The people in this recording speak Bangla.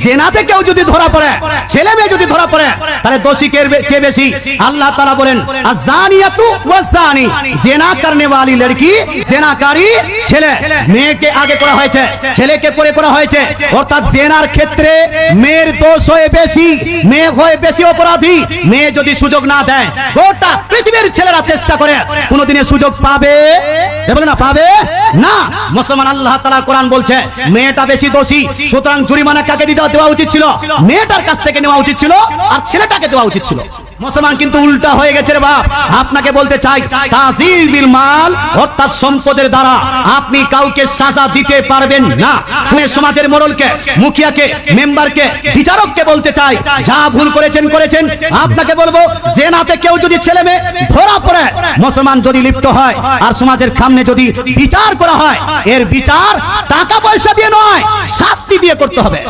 জেনাতে কেউ যদি ধরা পড়ে, ছেলে মেয়ে যদি ধরা পড়ে, তাহলে দোষী কে বেশি? আল্লাহ তাআলা বলেন আয-যানিয়াতু ওয়াজ-যানি, জিনা করনে वाली लड़की, জিনাকারী ছেলে। মেয়েকে আগে করা হয়েছে, ছেলেকে পরে করা হয়েছে। অর্থাৎ জিনার ক্ষেত্রে মেয়ের দোষ হয় বেশি, মেয়ে হয় বেশি অপরাধী। মেয়ে যদি সুযোগ না দেয়, গোটা পৃথিবীর ছেলেরা চেষ্টা করে, কোনদিনে সুযোগ পাবে? বলে না, পাবে না। মুসলমান আল্লাহ তাআলা কোরআন বলছে মেয়েটা বেশি দোষী, সুতরাং জরিমানা কাকে দেওয়া উচিত ছিল? মেয়েটার কাছ থেকে নেওয়া উচিত ছিল, আর ছেলেটাকে দেওয়া উচিত ছিল। মুসলমান কিন্তু উল্টা হয়ে গেছে রে বাপ। আপনাকে বলতে চাই, তাজিল বিল মাল, অর্থাৎ সম্পদের দ্বারা আপনি কাউকে সাজা দিতে পারবেন না। শুনে সমাজের মোড়লকে, মুখিয়াকে, মেম্বারকে, বিচারককে বলতে চাই, যা ভুল করেছেন করেছেন। আপনাকে বলবো, জেনাতে কেউ যদি ছেলে মেয়ে ধরা পড়ে, মুসলমান যদি লিপ্ত হয়, আর সমাজের সামনে যদি বিচার করা হয়, এর বিচার টাকা পয়সা দিয়ে নয়, শাস্তি দিয়ে করতে হবে।